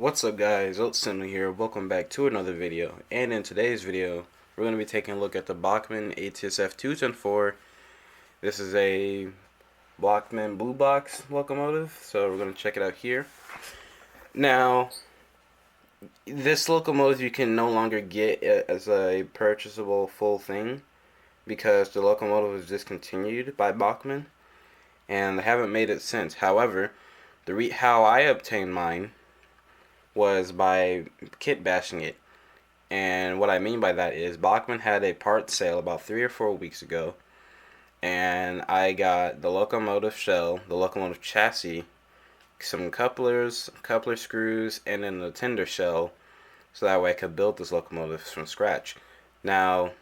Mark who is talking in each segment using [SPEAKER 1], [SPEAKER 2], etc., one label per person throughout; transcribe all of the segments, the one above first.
[SPEAKER 1] What's up guys, Oatsimmer here, welcome back to another video, and in today's video, we're going to be taking a look at the Bachmann ATSF 210-4. This is a Bachmann Blue Box locomotive, so we're going to check it out here. Now, this locomotive you can no longer get as a purchasable full thing, because the locomotive was discontinued by Bachmann, and they haven't made it since. However, how I obtained mine was by kit bashing it. And what I mean by that is Bachmann had a part sale about 3 or 4 weeks ago, and I got the locomotive shell, the locomotive chassis, some couplers, coupler screws, and then the tender shell, so that way I could build this locomotive from scratch. Now,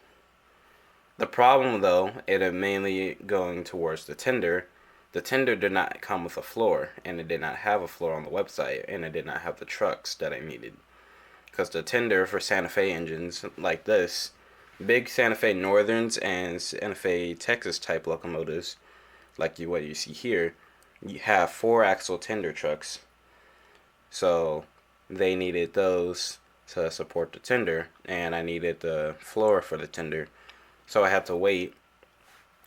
[SPEAKER 1] the problem though, it is mainly going towards the tender. The tender did not come with a floor, and it did not have a floor on the website, and it did not have the trucks that I needed. Because the tender for Santa Fe engines like this, big Santa Fe Northerns and Santa Fe Texas type locomotives, like what you see here, you have 4-axle tender trucks. So they needed those to support the tender, and I needed the floor for the tender. So I had to wait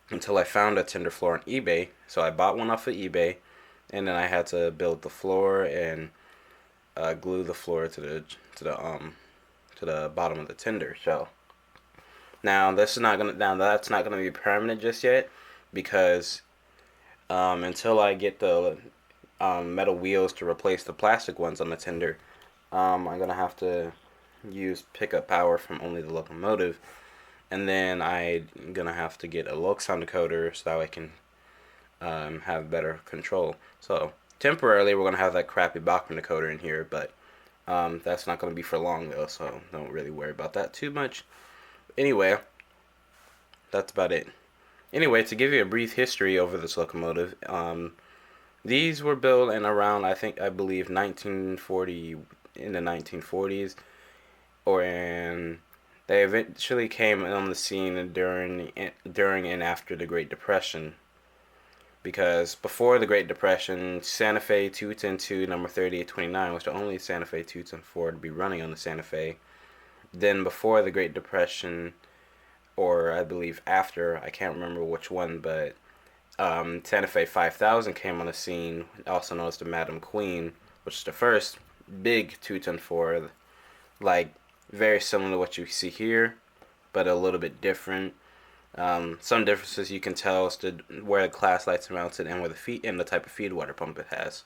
[SPEAKER 1] until I found a tender floor on eBay. So I bought one off of eBay, and then I had to build the floor and glue the floor to the bottom of the tender shell. Now that's not gonna be permanent just yet, because until I get the metal wheels to replace the plastic ones on the tender, I'm gonna have to use pickup power from only the locomotive. And then I'm gonna have to get a loc sound decoder so that I can have better control. So temporarily we're gonna have that crappy Bachmann decoder in here, but that's not gonna be for long though, so don't really worry about that too much. Anyway, that's about it. Anyway, to give you a brief history over this locomotive, these were built in around I believe 1940, in the 1940s, they eventually came on the scene during and after the Great Depression. Because before the Great Depression, Santa Fe 210-2 number 3829 was the only Santa Fe 210-4 to be running on the Santa Fe. Then before the Great Depression, or I believe after, I can't remember which one, but Santa Fe 5000 came on the scene, also known as the Madam Queen, which is the first big 210-4, like very similar to what you see here, but a little bit different. Some differences you can tell is where the class lights are mounted and where the type of feed water pump it has.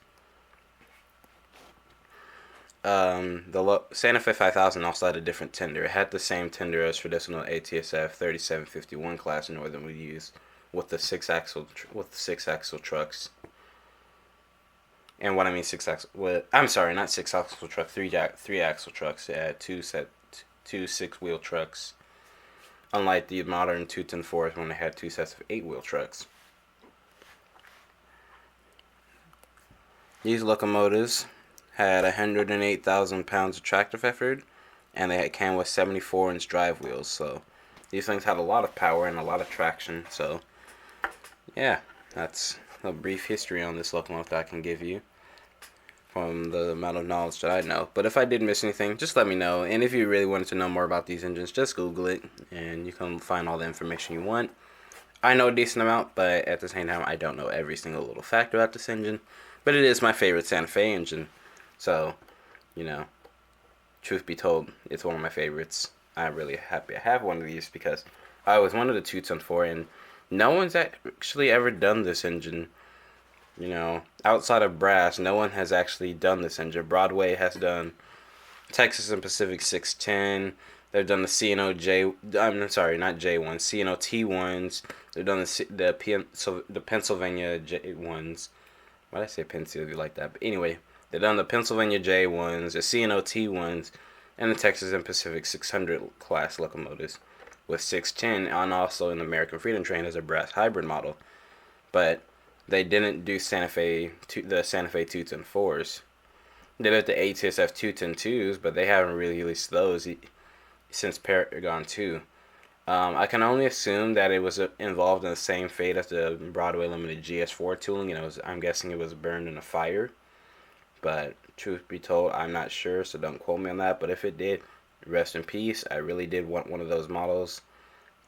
[SPEAKER 1] The Santa Fe 5000 also had a different tender. It had the same tender as traditional ATSF 3751 class Northern would use, with the six axle trucks. And what I mean I'm sorry, not 6-axle truck, 3-axle trucks. It had two 6-wheel trucks, unlike the modern 210-4s when they had 2 sets of 8-wheel trucks. These locomotives had 108,000 pounds of tractive effort, and they came with 74-inch drive wheels. So these things had a lot of power and a lot of traction. So yeah, that's a brief history on this locomotive that I can give you from the amount of knowledge that I know. But if I did miss anything, just let me know. And if you really wanted to know more about these engines, just Google it, and you can find all the information you want. I know a decent amount, but at the same time, I don't know every single little fact about this engine. But it is my favorite Santa Fe engine. So, truth be told, it's one of my favorites. I'm really happy I have one of these, because I was one of the 210-4, and no one's actually ever done this engine. Outside of Brass, no one has actually done this engine. Broadway has done Texas and Pacific 610. They've done the C&O J. I'm sorry, not J1. C&O T1s. They've done the Pennsylvania J1s. Why did I say Pennsylvania like that? But anyway, they've done the Pennsylvania J1s, the C&O T1s, and the Texas and Pacific 600 class locomotives, with 610, and also an American Freedom Train as a Brass hybrid model. But they didn't do the Santa Fe 210-4s. They did the ATSF 210-2s, but they haven't really released those since Paragon 2. I can only assume that it was involved in the same fate as the Broadway Limited GS4 tooling. I'm guessing it was burned in a fire. But Truth be told, I'm not sure, so don't quote me on that. But if it did, rest in peace. I really did want one of those models.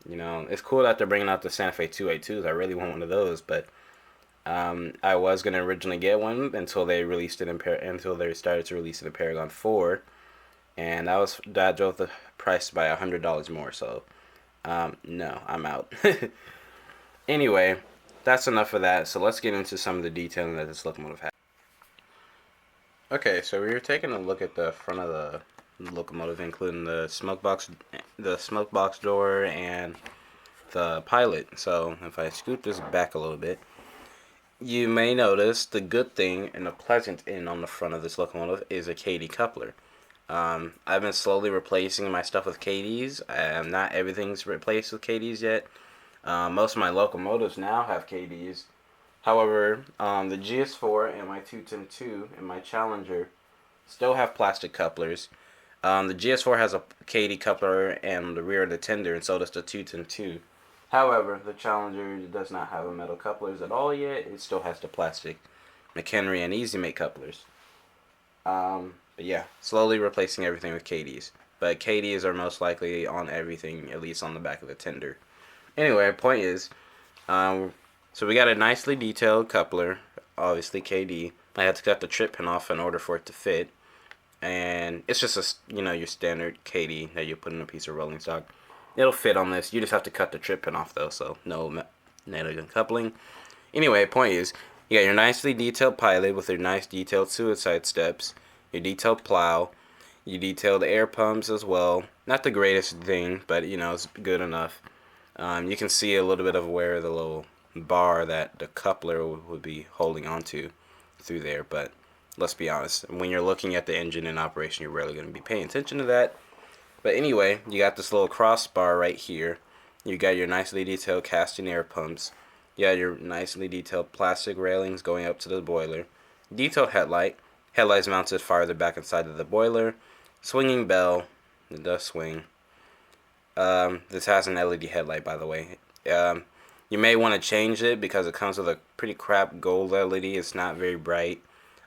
[SPEAKER 1] You know, it's cool that they're bringing out the Santa Fe 282s. I really want one of those, but I was gonna originally get one until they released it until they started to release it in Paragon 4, and that drove the price by $100 more. So no, I'm out. Anyway, that's enough of that. So let's get into some of the detailing that this locomotive has. Okay, so we were taking a look at the front of the locomotive, including the smoke box door, and the pilot. So if I scoot this back a little bit, you may notice the good thing and the pleasant end on the front of this locomotive is a KD coupler. I've been slowly replacing my stuff with KDs. Not everything's replaced with KDs yet. Most of my locomotives now have KDs. However, the GS4 and my 210-2 and my Challenger still have plastic couplers. The GS4 has a KD coupler and the rear of the tender, and so does the 210-2. However, the Challenger does not have a metal couplers at all yet. It still has the plastic McHenry and Easy Make couplers. But yeah, slowly replacing everything with KDs. But KDs are most likely on everything, at least on the back of the tender. Anyway, point is, so we got a nicely detailed coupler, obviously KD. I had to cut the trip pin off in order for it to fit. And it's just your standard KD that you put in a piece of rolling stock. It'll fit on this. You just have to cut the trip pin off though, so no negative coupling. Anyway, point is, you got your nicely detailed pilot with your nice detailed suicide steps, your detailed plow, you detailed air pumps as well. Not the greatest thing, but it's good enough. You can see a little bit of where the little bar that the coupler would be holding onto through there, but let's be honest, when you're looking at the engine in operation, you're rarely going to be paying attention to that. But anyway, you got this little crossbar right here. You got your nicely detailed casting air pumps. You got your nicely detailed plastic railings going up to the boiler. Detailed headlight. Headlights mounted farther back inside of the boiler. Swinging bell. It does swing. This has an LED headlight, by the way. You may want to change it because it comes with a pretty crap gold LED. It's not very bright.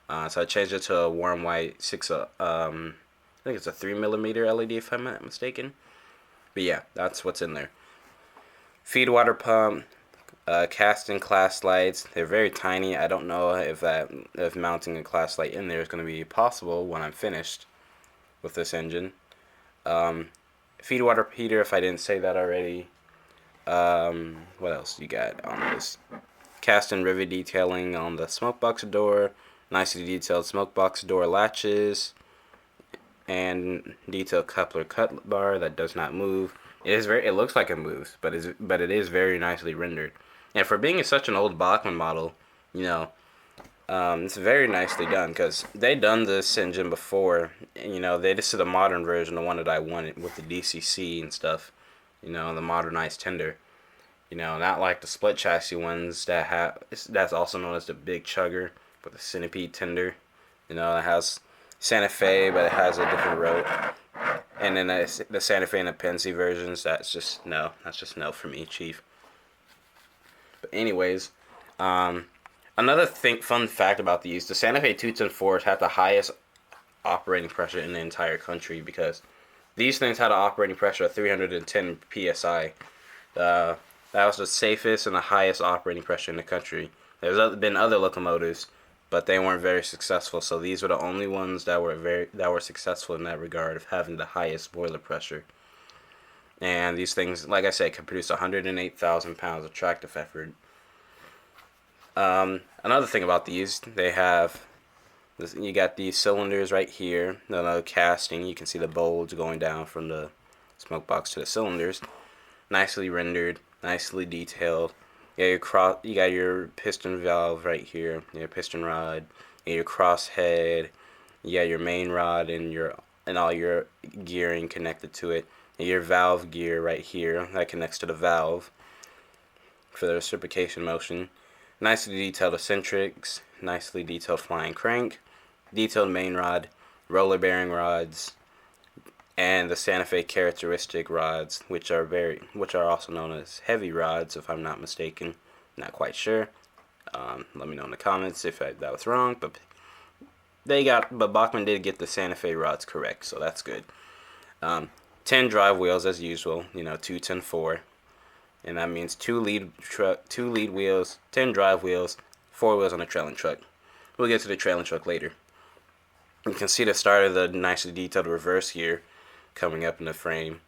[SPEAKER 1] So I changed it to a warm white I think it's a 3mm LED if I'm not mistaken. But yeah, that's what's in there. Feed water pump, casting class lights. They're very tiny. I don't know if mounting a class light in there is going to be possible when I'm finished with this engine. Feed water heater, if I didn't say that already. What else you got on this? Cast and rivet detailing on the smoke box door. Nicely detailed smoke box door latches. And detailed coupler cut bar that does not move. It looks like it moves, but it is very nicely rendered. And for being such an old Bachmann model, it's very nicely done because they done this engine before. This is the modern version, the one that I wanted with the DCC and stuff. The modernized tender. Not like the split chassis ones that's also known as the big chugger with the centipede tender. It has Santa Fe, but it has a different rope. And then the Santa Fe and the Pennsy versions, that's just no for me, Chief. But anyways, another fun fact about these, the Santa Fe 210-4s have the highest operating pressure in the entire country because these things had an operating pressure of 310 psi. That was the safest and the highest operating pressure in the country. There's been other locomotives, but they weren't very successful. So these were the only ones that were successful in that regard of having the highest boiler pressure. And these things, like I said, can produce 108,000 pounds of tractive effort. Another thing about these, you got these cylinders right here. The casting, you can see the bulge going down from the smoke box to the cylinders. Nicely rendered, nicely detailed. You got your piston valve right here, your piston rod, your cross head, you got your main rod and all your gearing connected to it. And your valve gear right here that connects to the valve for the reciprocation motion. Nicely detailed eccentrics, nicely detailed flying crank, detailed main rod, roller bearing rods, and the Santa Fe characteristic rods, which are also known as heavy rods, if I'm not mistaken. Not quite sure. Let me know in the comments if that was wrong. But but Bachmann did get the Santa Fe rods correct, so that's good. 10 drive wheels as usual, you know, 2, 10, 4. And that means 2 lead wheels, 10 drive wheels, 4 wheels on a trailing truck. We'll get to the trailing truck later. You can see the start of the nicely detailed reverse gear coming up in the frame.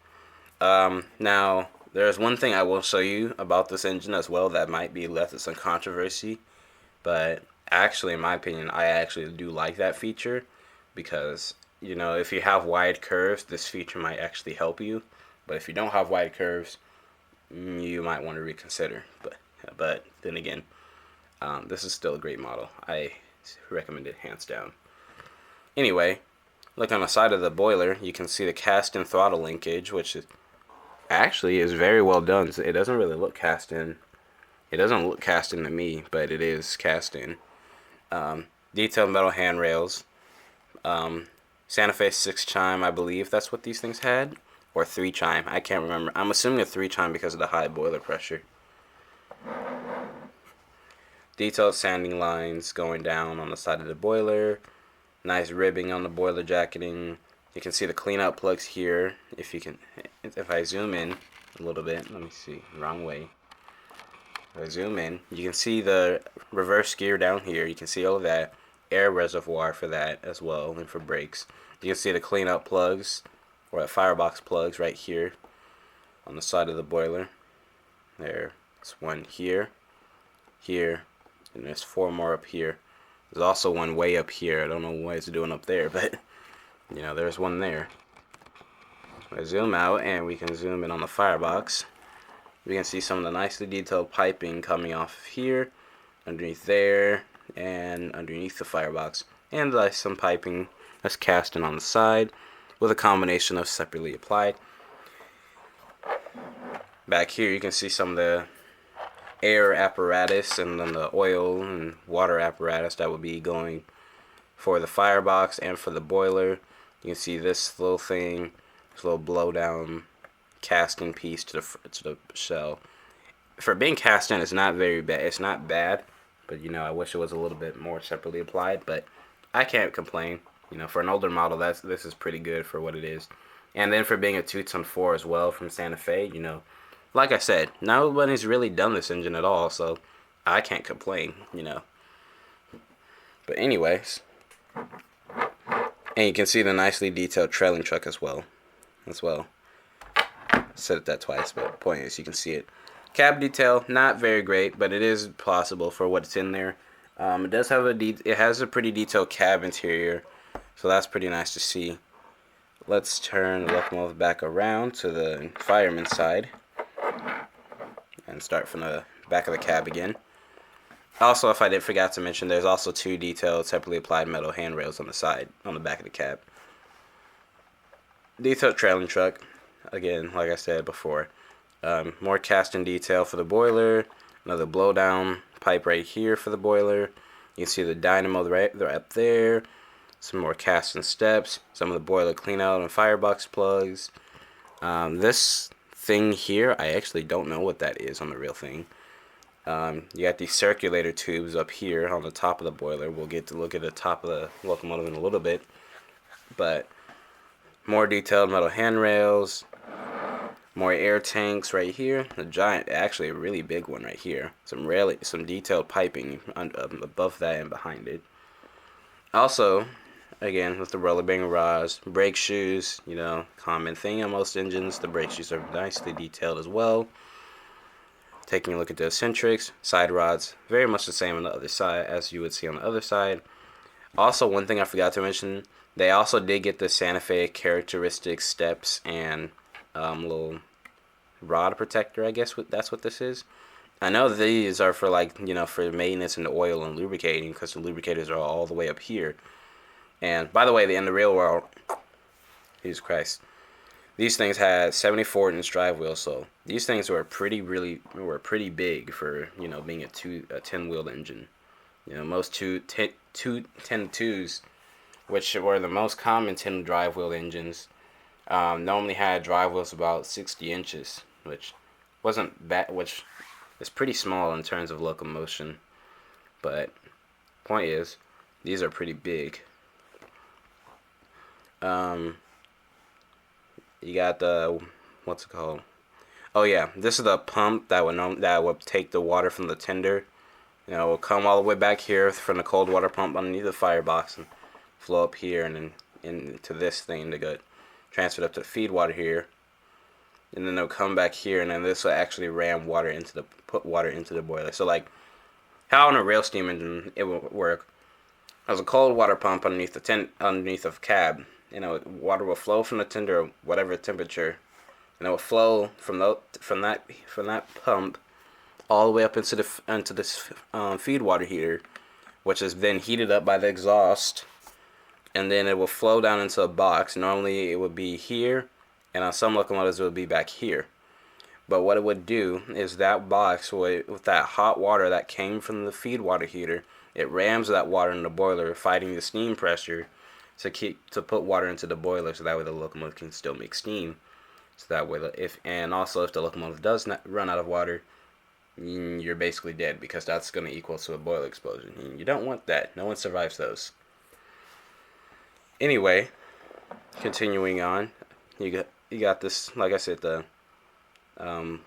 [SPEAKER 1] Now, there's one thing I will show you about this engine as well that might be left with some controversy, but actually, in my opinion, I actually do like that feature because, you know, if you have wide curves, this feature might actually help you. But if you don't have wide curves, you might want to reconsider. But then again, this is still a great model. I recommend it hands down. Anyway, look on the side of the boiler, you can see the cast-in throttle linkage, which is actually is very well done. So it doesn't really look cast in. It doesn't look cast in to me, but it is cast in. Detailed metal handrails. Santa Fe 6 chime, I believe that's what these things had. Or 3 chime, I can't remember. I'm assuming a 3 chime because of the high boiler pressure. Detailed sanding lines going down on the side of the boiler. Nice ribbing on the boiler jacketing. You can see the cleanout plugs here. If I zoom in a little bit, let me see, wrong way. If I zoom in, you can see the reverse gear down here. You can see all of that. Air reservoir for that as well, and for brakes. You can see the cleanout plugs, or the firebox plugs right here on the side of the boiler. There's one here, here, and there's 4 more up here. There's also one way up here. I don't know what it's doing up there, but you know, there's one there. I zoom out and we can zoom in on the firebox. We can see some of the nicely detailed piping coming off of here, underneath there, and underneath the firebox. And some piping that's cast in on the side with a combination of separately applied. Back here you can see some of the air apparatus and then the oil and water apparatus that would be going for the firebox and for the boiler. You can see this little thing, this little blow down casting piece to the shell. For being cast in, it's not very bad. It's not bad, but you know, I wish it was a little bit more separately applied. But I can't complain. You know, for an older model, this is pretty good for what it is. And then for being a 2-ton-4 as well from Santa Fe, you know, like I said, nobody's really done this engine at all, so I can't complain, you know. But anyways, and you can see the nicely detailed trailing truck as well. I said that twice, but the point is you can see it. Cab detail, not very great, but it is possible for what's in there. It does have it has a pretty detailed cab interior, so that's pretty nice to see. Let's turn the locomotive back around to the fireman's side and start from the back of the cab again. Also, if I did forget to mention, there's also 2 detailed separately applied metal handrails on the side, on the back of the cab. Detailed trailing truck, again, like I said before. More casting detail for the boiler. Another blowdown pipe right here for the boiler. You can see the dynamo right up there. Some more casting steps. Some of the boiler cleanout and firebox plugs. This thing here, I actually don't know what that is on the real thing. You got these circulator tubes up here on the top of the boiler. We'll get to look at the top of the locomotive in a little bit. But more detailed metal handrails. More air tanks right here. A giant, actually a really big one right here. Some detailed piping above that and behind it. Also, again, with the roller bearing rods, brake shoes, you know, common thing on most engines. The brake shoes are nicely detailed as well. Taking a look at the eccentrics, side rods, very much the same on the other side as you would see on the other side. Also, one thing I forgot to mention, they also did get the Santa Fe characteristic steps and little rod protector, I guess that's what this is. I know these are for, like, you know, for maintenance and oil and lubricating, because the lubricators are all the way up here. And by the way, in the real world, Jesus Christ, these things had 74-inch drive wheels, so these things were pretty big for, you know, being a 10-wheeled engine. You know, most 10-2s, which were the most common 10 drive wheel engines, normally had drive wheels about 60 inches, which wasn't bad, which is pretty small in terms of locomotion. But point is, these are pretty big. You got the, what's it called? Oh yeah, this is the pump that would take the water from the tender. You know, it will come all the way back here from the cold water pump underneath the firebox and flow up here and then into this thing to get transferred up to the feed water here. And then it'll come back here, and then this will actually put water into the boiler. So like how in a real steam engine it will work. There's a cold water pump underneath the cab. You know, water will flow from the tender, whatever temperature, and it will flow from that pump all the way up into this feed water heater, which is then heated up by the exhaust, and then it will flow down into a box. Normally it would be here, and on some locomotives it would be back here. But what it would do is that box with that hot water that came from the feed water heater, it rams that water in the boiler, fighting the steam pressure to put water into the boiler, so that way the locomotive can still make steam. So that way, if the locomotive does not run out of water, you're basically dead, because that's going to equal to a boiler explosion. And you don't want that. No one survives those. Anyway, continuing on, you got this, like I said, the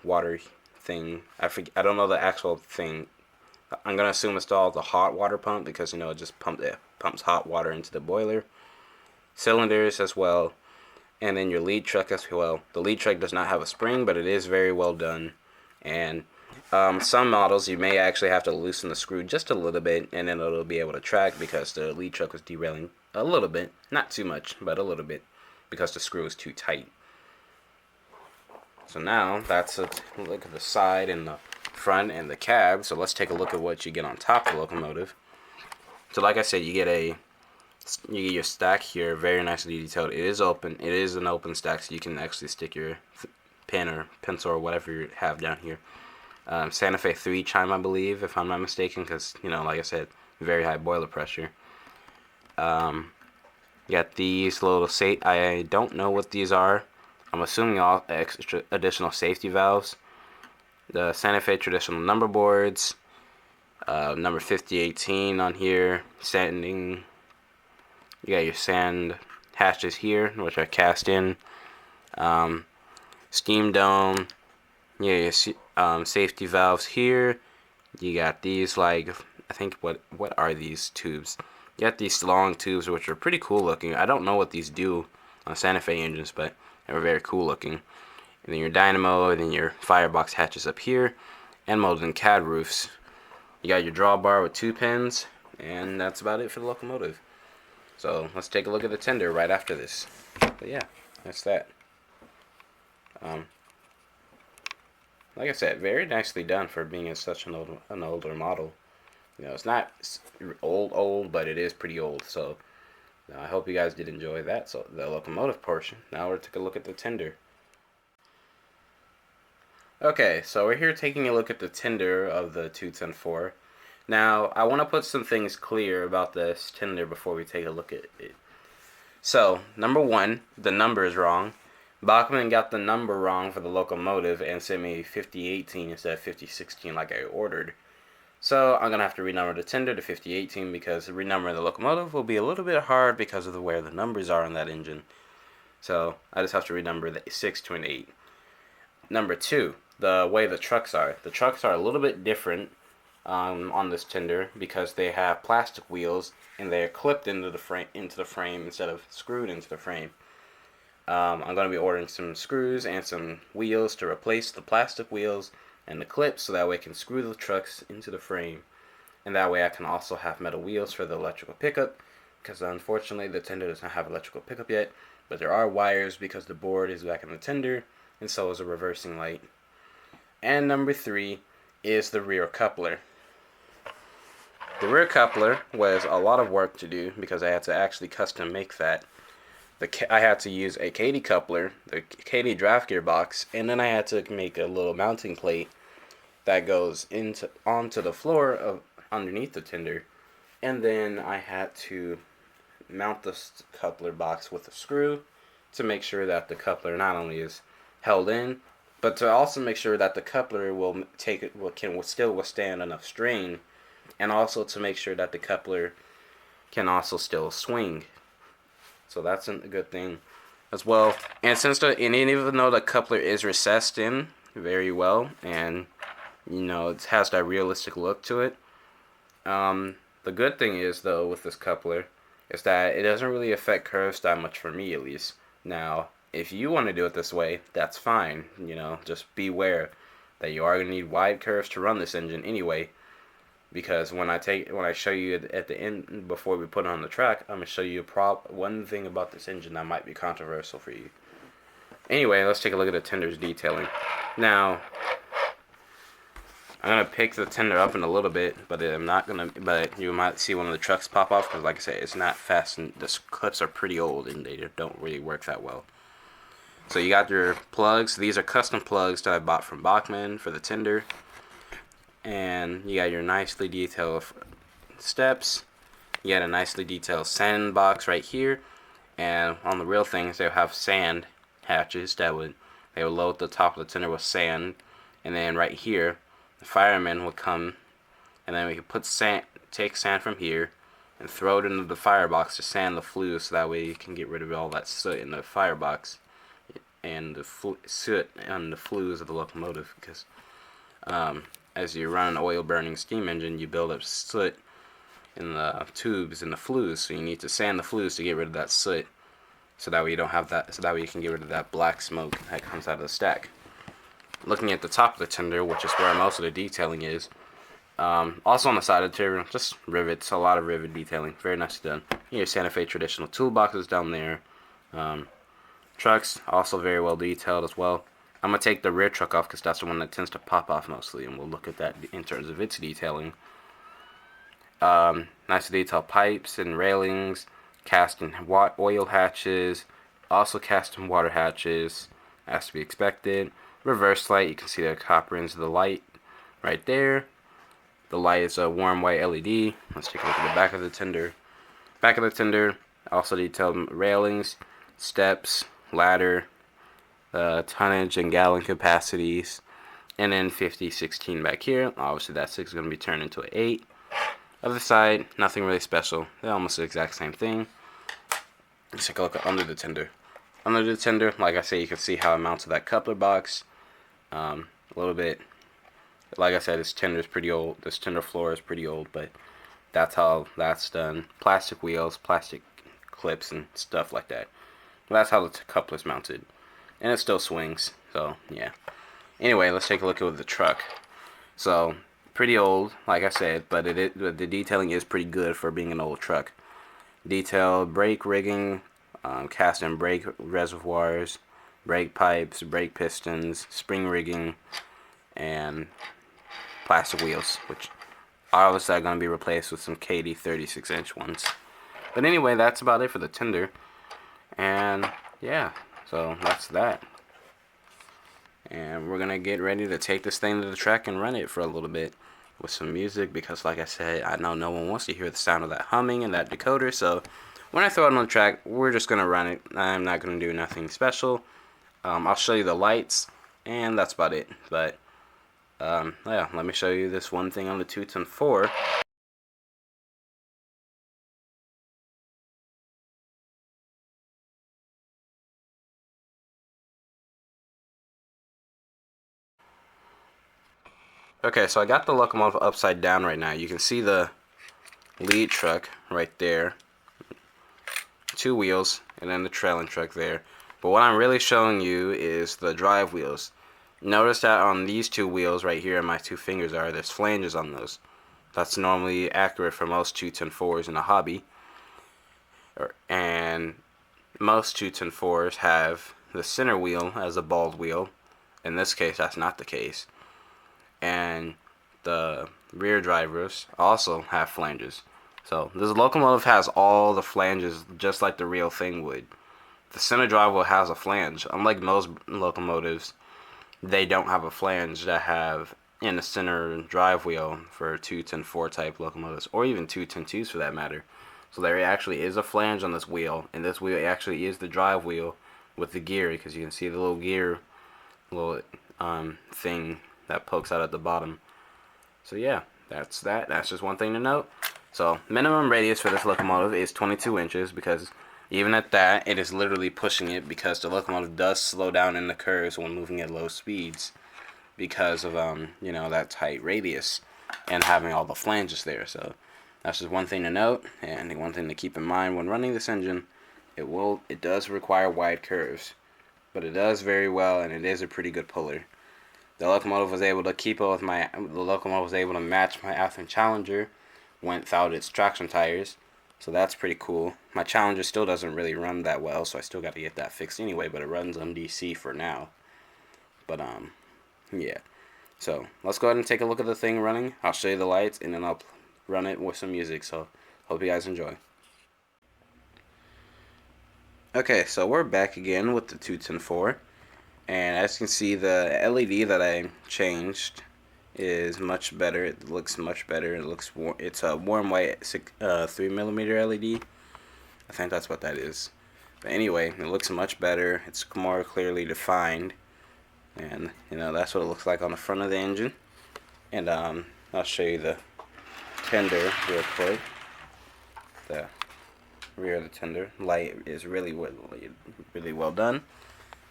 [SPEAKER 1] water thing. I don't know the actual thing. I'm gonna assume it's all the hot water pump, because you know it just pumps hot water into the boiler. Cylinders as well, and then your lead truck as well. The lead truck does not have a spring, but it is very well done. And some models you may actually have to loosen the screw just a little bit, and then it'll be able to track, because the lead truck was derailing a little bit, not too much, but a little bit, because the screw is too tight. So now that's a look at the side and the front and the cab. So let's take a look at what you get on top of the locomotive. So like I said, you get your stack here, very nicely detailed. It is open. It is an open stack, so you can actually stick your pen or pencil or whatever you have down here. Santa Fe 3 chime, I believe, if I'm not mistaken, because you know, like I said, very high boiler pressure. You got these little I don't know what these are. I'm assuming all extra additional safety valves. The Santa Fe traditional number boards. Number 5018 on here. Sanding. You got your sand hatches here, which are cast in. Steam dome. Yeah, your safety valves here. You got these, like, I think, what are these tubes? You got these long tubes, which are pretty cool looking. I don't know what these do on Santa Fe engines, but they were very cool looking. And then your dynamo, and then your firebox hatches up here, and molded in CAD roofs. You got your drawbar with 2 pins, and that's about it for the locomotive. So let's take a look at the tender right after this. But yeah, that's that. Like I said, very nicely done for being such an older model. You know, it's not old, but it is pretty old. So I hope you guys did enjoy that. So the locomotive portion. Now we're taking a look at the tender. Okay, so we're here taking a look at the tender of the 210-4. Now, I want to put some things clear about this tender before we take a look at it. So, number one, the number is wrong. Bachmann got the number wrong for the locomotive and sent me 5018 instead of 5016 like I ordered. So, I'm going to have to renumber the tender to 5018, because renumbering the locomotive will be a little bit hard because of where the numbers are on that engine. So, I just have to renumber the 6 to an 8. Number two, the way the trucks are. The trucks are a little bit different on this tender, because they have plastic wheels and they're clipped into the frame instead of screwed into the frame. I'm going to be ordering some screws and some wheels to replace the plastic wheels and the clips, so that way I can screw the trucks into the frame, and that way I can also have metal wheels for the electrical pickup, because unfortunately the tender does not have electrical pickup yet, but there are wires because the board is back in the tender, and so is a reversing light. And number three is the rear coupler. The rear coupler was a lot of work to do, because I had to actually custom make that. I had to use a Katy coupler, the Katy draft gearbox, and then I had to make a little mounting plate that goes onto the floor underneath the tender, and then I had to mount the coupler box with a screw to make sure that the coupler not only is held in, but to also make sure that the coupler can still withstand enough strain, and also to make sure that the coupler can also still swing. So that's a good thing as well. And even though the coupler is recessed in very well, and you know it has that realistic look to it, the good thing is though with this coupler is that it doesn't really affect curves that much, for me at least. Now, if you want to do it this way, that's fine. You know, just beware that you are gonna need wide curves to run this engine anyway. Because when I show you at the end before we put it on the track, I'm gonna show you one thing about this engine that might be controversial for you. Anyway, let's take a look at the tender's detailing. Now, I'm gonna pick the tender up in a little bit, but I'm not gonna. But you might see one of the trucks pop off because, like I said, it's not fast, and the clips are pretty old and they don't really work that well. So you got your plugs. These are custom plugs that I bought from Bachmann for the tender. And you got your nicely detailed steps. You got a nicely detailed sand box right here. And on the real things, they'll have sand hatches they would load the top of the tender with sand. And then right here, the fireman would come, and then we could take sand from here and throw it into the firebox to sand the flues, so that way you can get rid of all that soot in the firebox and the soot on the flues of the locomotive. Because as you run an oil burning steam engine, you build up soot in the tubes and the flues, so you need to sand the flues to get rid of that soot, so that way you don't have that, so that way you can get rid of that black smoke that comes out of the stack. Looking at the top of the tender, which is where most of the detailing is, also on the side of the tender, just rivets, a lot of rivet detailing, very nicely done. Your Santa Fe traditional toolboxes down there. Trucks also very well detailed as well. I'm going to take the rear truck off because that's the one that tends to pop off mostly, and we'll look at that in terms of its detailing. Nice detailed pipes and railings, cast in oil hatches, also cast in water hatches, as to be expected. Reverse light, you can see the copper ends of the light right there. The light is a warm white LED. Let's take a look at the back of the tender. Back of the tender, also detailed railings, steps, ladder, tonnage and gallon capacities, and then 50/16 back here. Obviously that 6 is going to be turned into an 8. Other side, nothing really special. They're almost the exact same thing. Let's take a look at under the tender. Under the tender, like I say, you can see how it mounts to that coupler box. A little bit, like I said, this tender is pretty old. This tender floor is pretty old, but that's how that's done. Plastic wheels, plastic clips, and stuff like that. That's how the coupler's mounted. And it still swings, so yeah. Anyway, let's take a look at the truck. So, pretty old, like I said, but the detailing is pretty good for being an old truck. Detailed brake rigging, cast in brake reservoirs, brake pipes, brake pistons, spring rigging, and plastic wheels, which obviously are going to be replaced with some KD 36-inch ones. But anyway, that's about it for the tender. And yeah, so that's that. And we're going to get ready to take this thing to the track and run it for a little bit with some music, because like I said, I know no one wants to hear the sound of that humming and that decoder. So when I throw it on the track, we're just going to run it. I'm not going to do nothing special. I'll show you the lights, and that's about it. But yeah, let me show you this one thing on the 210-4. Okay, so I got the locomotive upside down right now. You can see the lead truck right there, 2 wheels, and then the trailing truck there. But what I'm really showing you is the drive wheels. Notice that on these 2 wheels right here, my 2 fingers there's flanges on those. That's normally accurate for most 210-4s in a hobby. And most 210-4s have the center wheel as a bald wheel. In this case, that's not the case. And the rear drivers also have flanges. So this locomotive has all the flanges just like the real thing would. The center drive wheel has a flange. Unlike most locomotives, they don't have a flange that have in the center drive wheel for 210-4 type locomotives, or even 210-2s for that matter. So there actually is a flange on this wheel, and this wheel actually is the drive wheel with the gear, because you can see the little gear, little thing that pokes out at the bottom. So yeah, that's that. That's just one thing to note. So minimum radius for this locomotive is 22 inches, because Even at that, it is literally pushing it because the locomotive does slow down in the curves when moving at low speeds because of that tight radius and having all the flanges there. So that's just one thing to note, and one thing to keep in mind when running this engine. It does require wide curves, but it does very well, and it is a pretty good puller. The locomotive was able to keep up with the locomotive was able to match my Athearn Challenger without its traction tires. So that's pretty cool. My Challenger still doesn't really run that well, so I still got to get that fixed anyway, but it runs on DC for now. But yeah. So let's go ahead and take a look at the thing running. I'll show you the lights, and then I'll run it with some music. So hope you guys enjoy. Okay, so we're back again with the 210-4. And as you can see, the LED that I changed is much better. It looks much better. It's a warm white 3mm LED. I think that's what that is. But anyway, it looks much better. It's more clearly defined, and that's what it looks like on the front of the engine. And I'll show you the tender real quick. The rear of the tender light is really well done.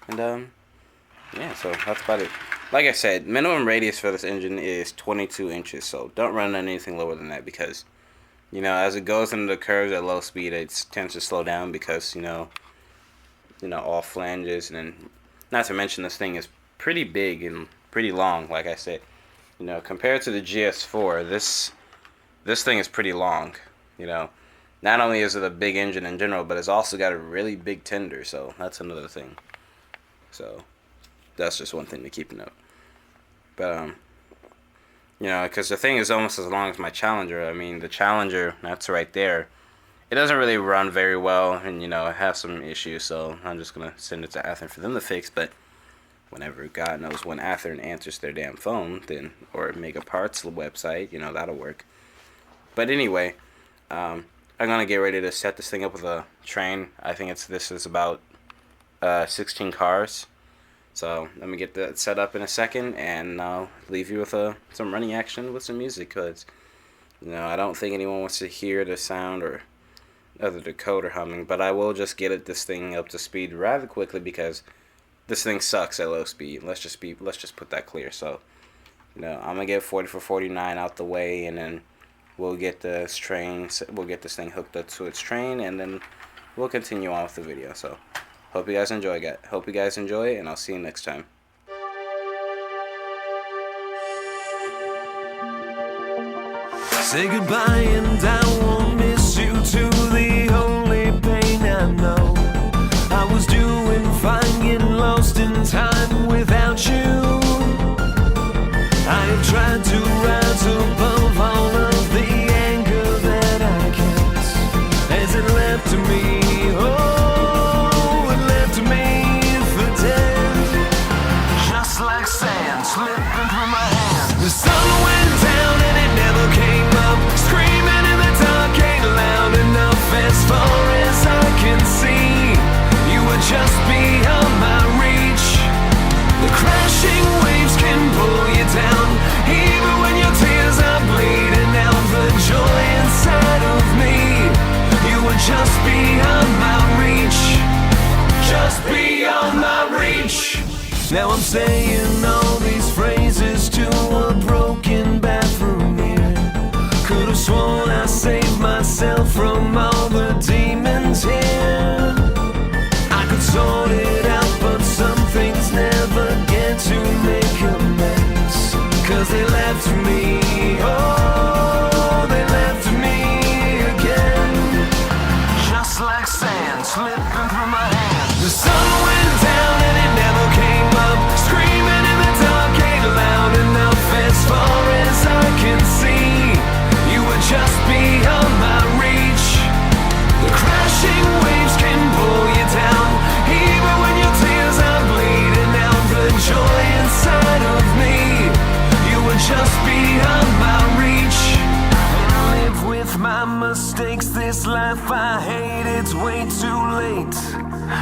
[SPEAKER 1] And yeah, so that's about it. Like I said, minimum radius for this engine is 22 inches, so don't run anything lower than that because, as it goes into the curves at low speed, it tends to slow down because, all flanges, and then, not to mention this thing is pretty big and pretty long, like I said. Compared to the GS4, this thing is pretty long, Not only is it a big engine in general, but it's also got a really big tender, so that's another thing. So that's just one thing to keep a note. But because the thing is almost as long as my Challenger. I mean, the Challenger, that's right there, it doesn't really run very well, and it has some issues, so I'm just gonna send it to Athearn for them to fix. But whenever, God knows when Athearn answers their damn phone, then, or make a parts website, that'll work. But anyway, I'm gonna get ready to set this thing up with a train. I think this is about 16 cars. So let me get that set up in a second, and I'll leave you with some running action with some music, because I don't think anyone wants to hear the sound or other decoder humming, but I will just get this thing up to speed rather quickly because this thing sucks at low speed. Let's just put that clear. So I'm gonna get 40 for 49 out the way, and then we'll get this thing hooked up to its train, and then we'll continue on with the video. So hope you guys enjoy, and I'll see you next time.
[SPEAKER 2] Say goodbye and I won't miss you to the only pain I know. I was doing fine, getting lost in time without you. I have tried to rise above all of the anger that I kept as it left to me. Oh, it left me for dead, just like sand slipping through my hands. The sun went down and it never came up, screaming in the dark ain't loud enough. As far as I can see, you were just beyond my reach. The crashing waves can pull you down, even when your tears are bleeding out. The joy inside of me, you were just beyond my reach, just beyond my reach. Now I'm saying all these phrases to a broken bathroom mirror. Could've sworn I saved myself from all the demons here. I could sort it out, but some things never get to make amends, 'cause they left me, oh, they left me again, just like sand slipping through my hands. The sun went down and it never came up, screaming in the dark ain't loud enough. As far as I can see, you were just beyond my reach. The crashing waves can pull you down, even when your tears are bleeding out. The joy inside of me, you were just beyond my reach. And I live with my mistakes, this life I hate, it's way too late.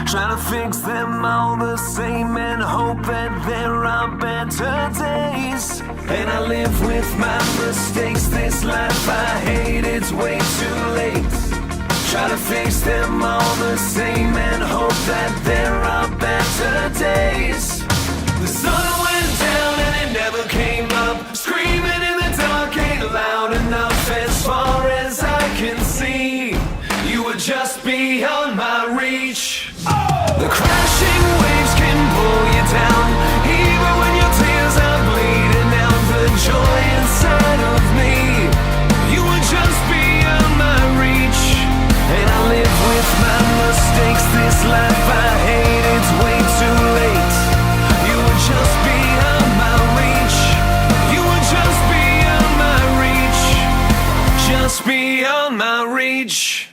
[SPEAKER 2] Trying to fix them all the same and hope that there are better days. And I live with my mistakes, this life I hate, it's way too late. Try to fix them all the same and hope that there are better days. The sun went down and it never came up. Screaming in the dark ain't loud enough. As far as I can see, you were just beyond my reach. The crashing waves can pull you down, even when your tears are bleeding out. The joy inside of me, you were just beyond my reach. And I live with my mistakes. This life I hate, it's way too late. You were just beyond my reach. You were just beyond my reach. Just beyond my reach.